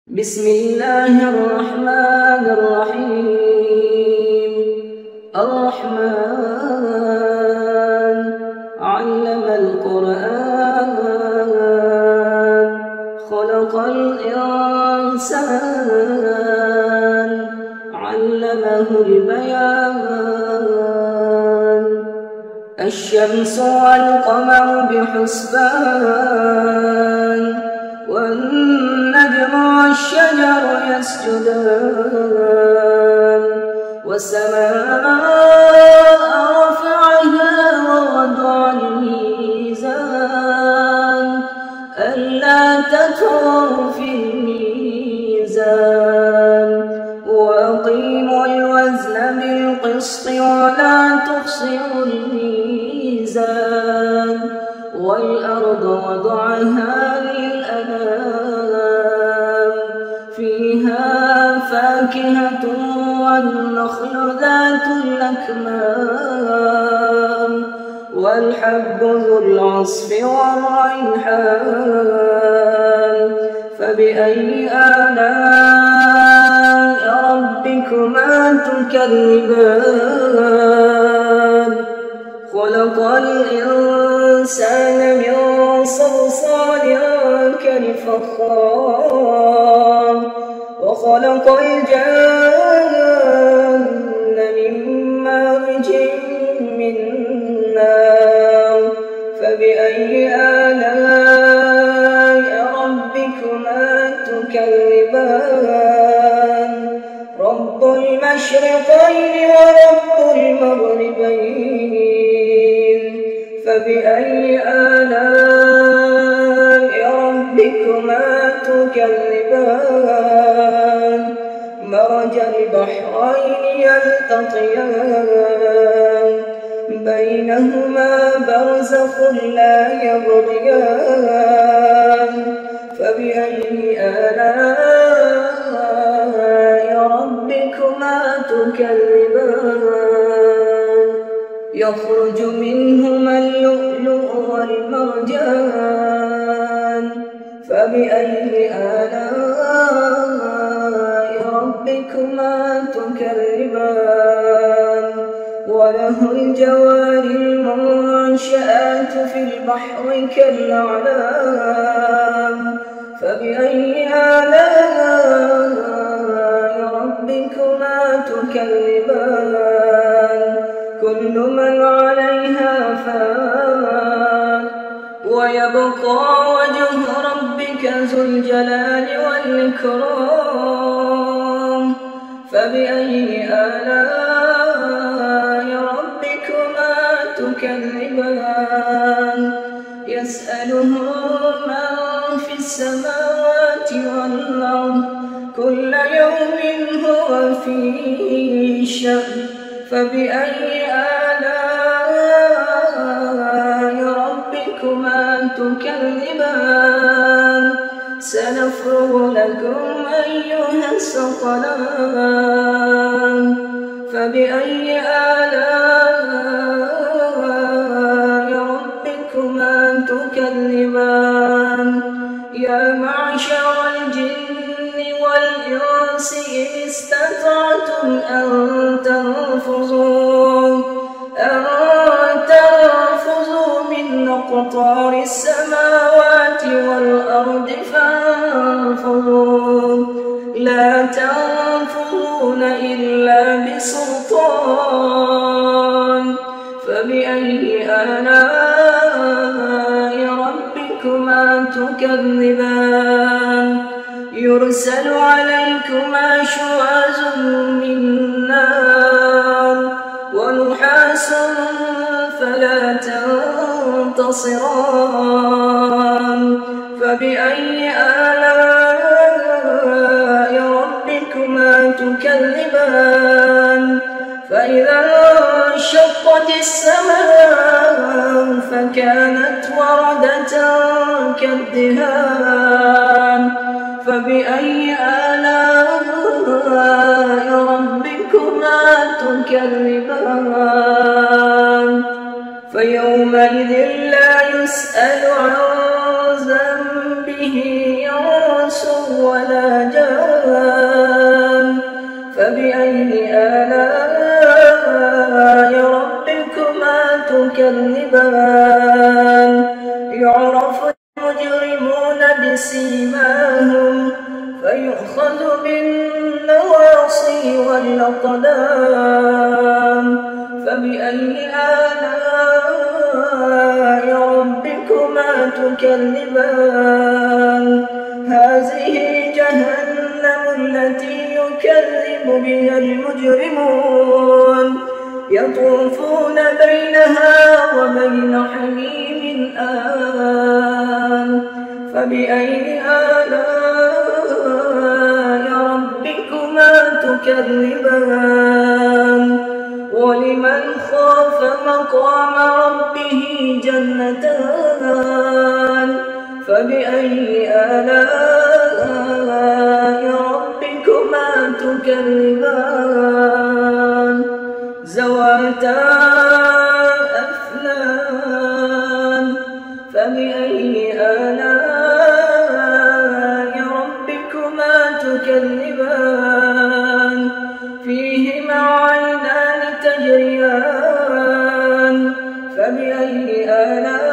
بسم الله الرحمن الرحيم. الرحمن علم القرآن خلق الإنسان علمه البيان. الشمس والقمر بحسبان والنجم والشجر يسجدان والسماء رفعها ووضع الميزان ألا تطغوا في الميزان وأقيموا الوزن بالقسط ولا تخسروا الميزان والأرض وضعها للأنام فيها فاكهة والنخل ذات الأكمام والحب ذو العصف والريحان فبأي آلاء ربكما تكذبان. خلق الإنسان من صلصال كالفخار وخلق الجن من مارج من نار فبأي آلاء ربكما تكذبان. رب المشرقين ورب المغربين فبأي آلاء ربكما تكذبان. مرج البحرين يلتقيان بينهما برزخ لا يبغيان فبأي آلاء ربكما تكذبان. يخرج منهما اللؤلؤ والمرجان فبأي آلاء ربكما تكذبان. وله الجوار المنشآت في البحر كالأعلام فبأي آلاء ربكما تكذبان. كل من عليها فان ويبقى وجه ربك ذو الجلال والإكرام فبأي آلاء ربكما تكذبان. يسأله من في السماوات والأرض كل يوم هو في شأن فبأي آلاء ربكما تكذبان. سنفرغ لكم أيها الثقلان فبأي آلاء ربكما تكذبان. يا معشر الجن والإنس إن استطعتم أن تنفذوا من أقطار السماوات والأرض فانفذوا لا تنفذون إلا بسلطان فبأي آلاء ربكما تكذبان. يرسل عليكما شواظ من نار ونحاس فلا تنتصران فبأي آلاء ربكما تكذبان. فإذا انشقت السماء فكانت وردة كالدهان فبأي آلاء ربكما تكذبان. فيومئذ لا يسأل عن ذنبه ينصر ولا جان فبأي آلاء ربكما تكذبان يعرف المجرمون بسيماهم فيؤخذ بالنواصي والأقدام فبأي آلاء ربكما تكذبان هذه جهنم التي يكذب بها المجرمون يطوفون بينها وبين حميم آن فبأي آلاء ربكما تكذبان ولمن خاف مقام ربه جنتان فبأي آلاء ربكما تكذبان ذواتا أفنان فبأي آلاء ربكما تكذبان فيهما عينان تجريان فبأي آلاء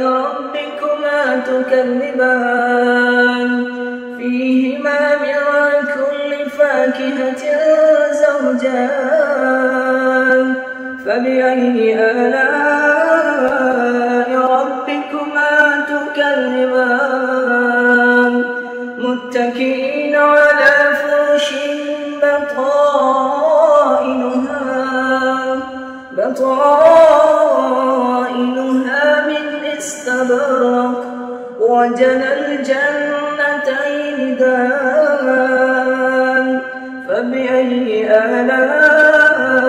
ربكما تكذبان فيهما من كل فاكهة زوجان فبأي آلاء ربكما تكذبان متكئين على فرش بطائنها من استبرق وجنى الجنتين دان فبأي آلاء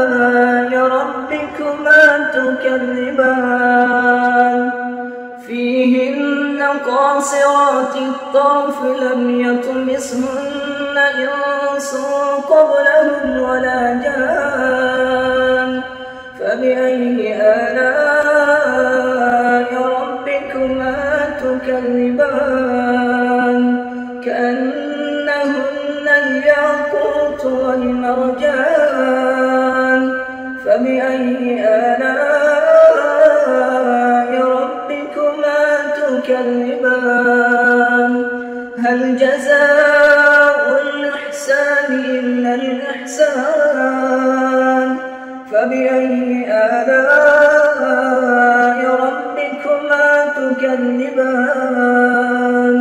ربكما تكذبان فيهن قاصرات الطرف لم يطمثهن إنس قبلهم ولا جان فبأي آلاء ربكما تكذبان كأنهن الياقوت والمرجان فبأي آلاء ربكما تكذبان هل جزاء الإحسان إلا الإحسان فبأي آلاء ربكما تكذبان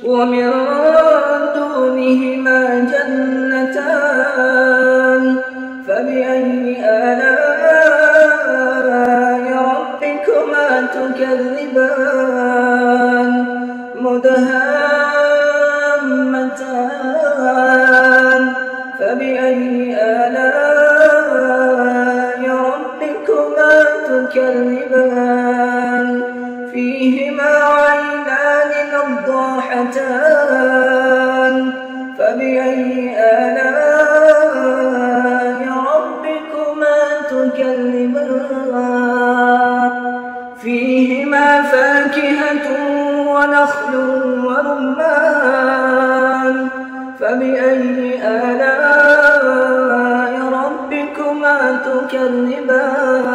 ومن دونهما جنتان فبأي آلاء ربكما تكذبان مدهامتان فبأي آلاء ربكما تكذبان فيهما عينان نضاحتان فبأي آلاء ربكما تكذبان فيهما فاكهة ونخل ورمان فبأي آلاء ربكما تكذبان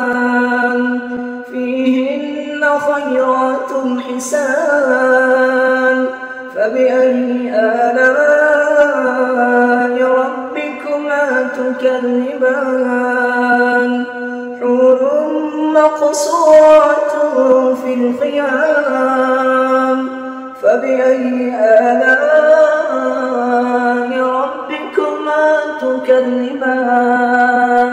فيهن خيرات حسان فبأي آلاء ربكما تكذبان حور مقصورات في الخيام فبأي آلاء ربكما تكذبان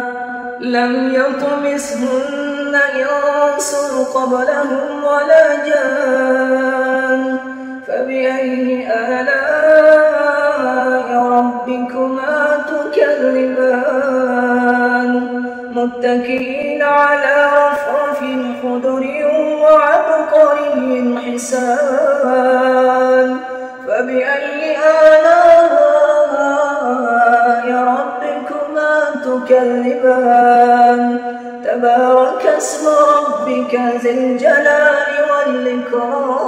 لم يطمثهن إنس قبلهم ولا جان فبأي آلاء ربكما تكذبان متكئين على رفرف خضر وعبقري حسان فبأي آلاء ربكما تكذبان تبارك اسم ربك ذي الجلال والإكرام